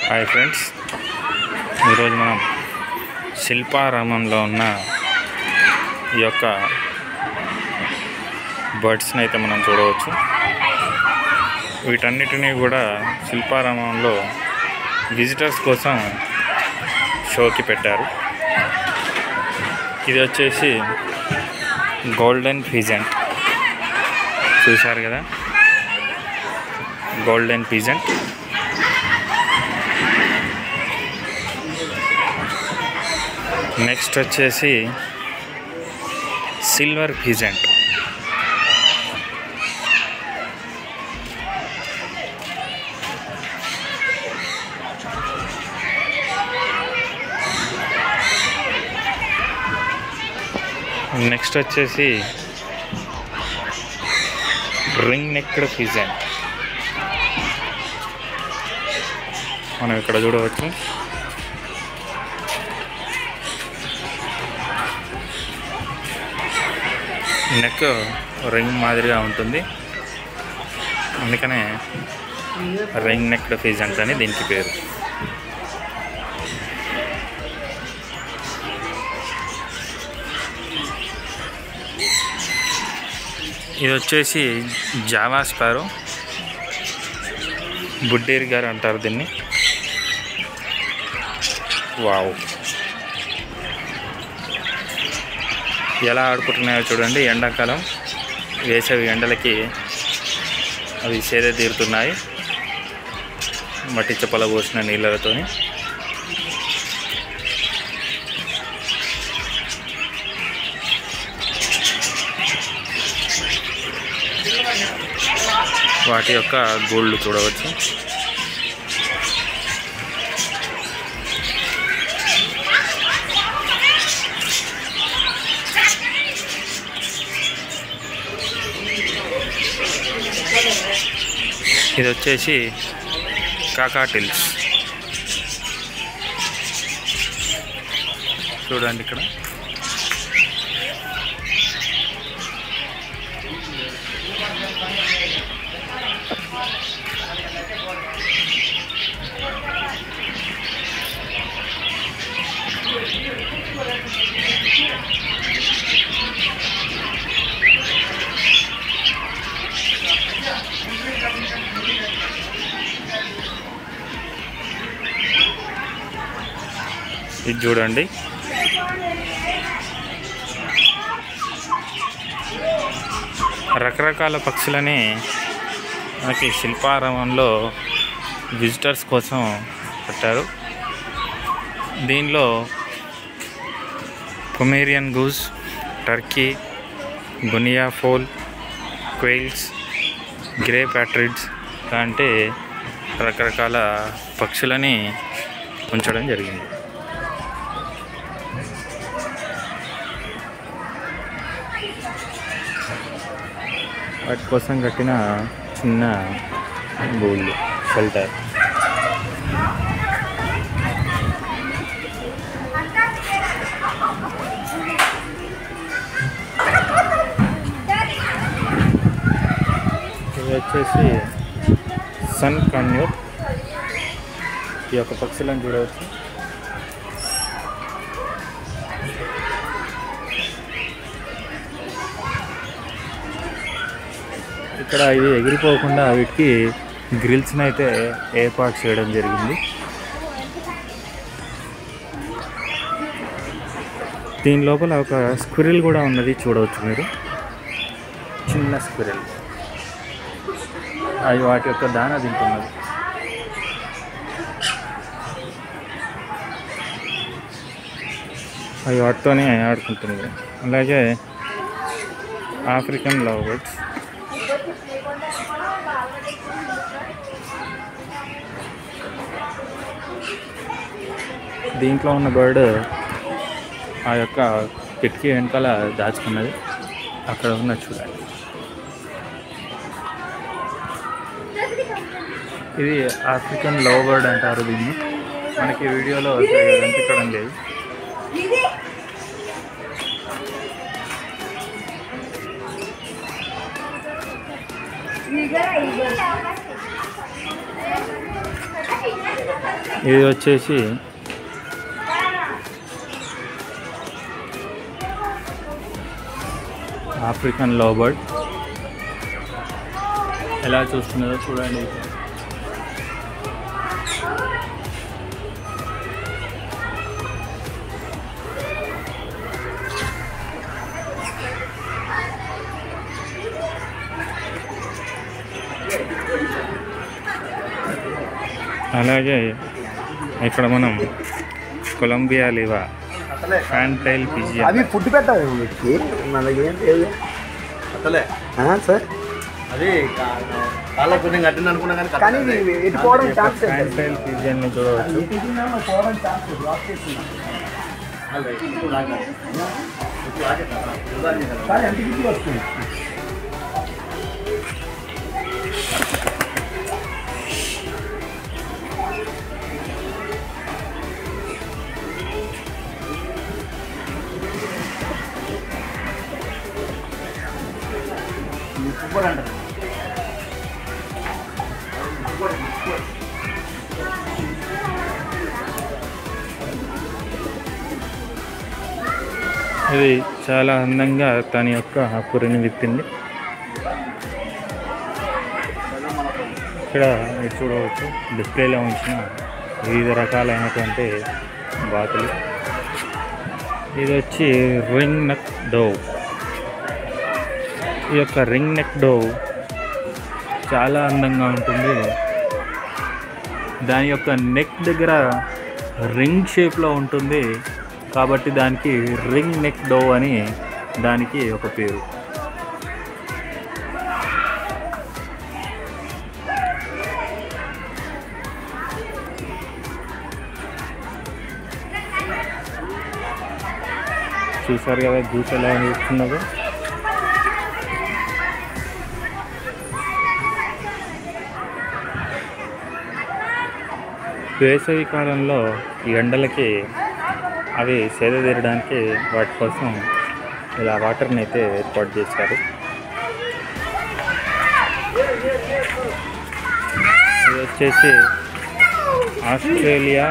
Hi friends, ఈరోజు మనం శిల్పారామంలో ఉన్న ఈ యొక్క బర్డ్స్ని అయితే మనం చూడవచ్చు. వీటన్నిటినీ కూడా శిల్పారామంలో విజిటర్స్ కోసం షోకి పెట్టారు. ఇది వచ్చేసి గోల్డెన్ పీజెంట్, చూశారు కదా, గోల్డెన్ పీజెంట్. నెక్స్ట్ వచ్చేసి సిల్వర్ పీజెంట్. నెక్స్ట్ వచ్చేసి రింగ్ నెక్డ్ పీజెంట్. మనం ఇక్కడ చూడవచ్చు. నెక్ రింగ్ మాదిరిగా ఉంటుంది, అందుకనే రింగ్ నెక్డ్ పీజెంట్ అని దీనికి పేరు. ఇది వచ్చేసి జావా స్పారో, బుడ్డేరి గారు అంటారు దీన్ని. వావ్, ఎలా ఆడుకుంటున్నాయో చూడండి. ఎండాకాలం వేసవి ఎండలకి అవి సేద తీరుతున్నాయి మట్టి చెప్పల పోసిన నీళ్ళతోని. వాటి యొక్క గోళ్ళు చూడవచ్చు. ఇది వచ్చేసి కాకాటిల్స్, చూడండి ఇక్కడ. ఇది చూడండి, రకరకాల పక్షులని మనకి శిల్పారామంలో విజిటర్స్ కోసం పెట్టారు. దీనిలో Pomeranian goose, turkey, guinea fowl, quails, grey partridges లాంటి రకరకాల పక్షులని ఉంచడం జరిగింది. వాటి కోసం కట్టిన చిన్న గూళ్ళు, షెల్టర్. ఇది వచ్చేసి సన్ కన్యూర్. ఈ యొక్క పక్షులను చూడవచ్చు. ఇక్కడ ఇవి ఎగిరిపోకుండా వీటికి గ్రిల్స్ని అయితే ఏర్పాటు చేయడం జరిగింది. దీని లోపల ఒక స్క్విరిల్ కూడా ఉన్నది, చూడవచ్చు మీరు. చిన్న స్క్విరిల్, అవి వాటి యొక్క దాన తింటున్నది. అవి వాటితోనే ఆడుకుంటున్నది. అలాగే ఆఫ్రికన్ లవ్ బర్డ్స్. దీంట్లో ఉన్న బర్డ్ ఆ యొక్క కిటికీ వెనకాల దాచుకున్నది, అక్కడ ఉన్న చూడండి. ఇది ఆఫ్రికన్ లవ్ బర్డ్ అంటారు దీన్ని. మనకి వీడియోలో కనిపించడం లేదు. ఇది వచ్చేసి ఆఫ్రికన్ లవ్ బర్డ్. ఎలా చూస్తున్నదో చూడండి. అలాగే ఇక్కడ మనం కొలంబియా లివా ఫ్యాన్టైల్ పిజియన్ అవి ఫుడ్ పెట్టాలి మనకి ఏం లేదు సార్. అది కాళ్ళకు కొంచెం కట్టింది అనుకున్నా కానీ ఎట్టుకోవడం ఛాన్స్ ఫ్యాన్టైల్ పిజియన్ని చూడవచ్చు. వస్తుంది. ఇది చాలా అందంగా తన యొక్క పురిని విప్పింది. ఇక్కడ మీరు చూడవచ్చు డిస్ప్లేలో ఉంచిన వివిధ రకాలైనటువంటి బాతులు. ఇది వచ్చి రింగ్ నెక్ డోవ్. ఈ యొక్క రింగ్ నెక్ డోవ్ చాలా అందంగా ఉంటుంది. దాని యొక్క నెక్ దగ్గర రింగ్ షేప్లో ఉంటుంది కాబట్టి దానికి రింగ్ నెక్ డోవ్ అని దానికి ఒక పేరు. చూసారు కదా జ్యూస్ ఎలా ఇస్తున్నదో. వేసవి కాలంలో ఎండలకి అవి సేద తీరడానికి వాటి కోసం ఇలా వాటర్ని అయితే ఏర్పాటు చేశారు. ఇది వచ్చేసి ఆస్ట్రేలియా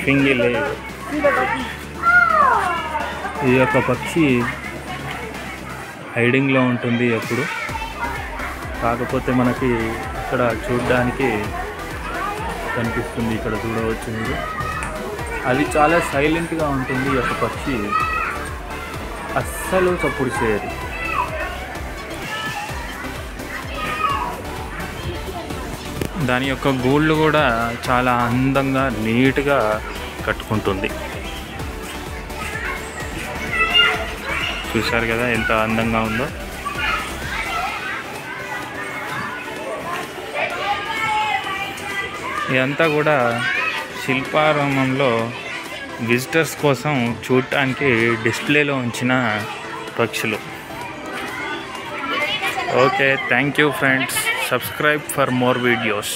పింగిలేవ్. ఈ యొక్క పక్షి హైడింగ్లో ఉంటుంది ఎప్పుడు. కాకపోతే మనకి ఇక్కడ చూడడానికి కనిపిస్తుంది. ఇక్కడ చూడవచ్చు మీరు. అది చాలా సైలెంట్గా ఉంటుంది. ఈ యొక్క పక్షి అస్సలు చప్పుడు చేయదు. దాని యొక్క గూళ్ళు కూడా చాలా అందంగా నీట్గా కట్టుకుంటుంది. చూశారు కదా ఎంత అందంగా ఉందో. ఇదంతా కూడా శిల్పారామంలో విజిటర్స్ కోసం చూడటానికి డిస్ప్లేలో ఉంచిన పక్షులు. Okay, thank you friends. Subscribe for more videos.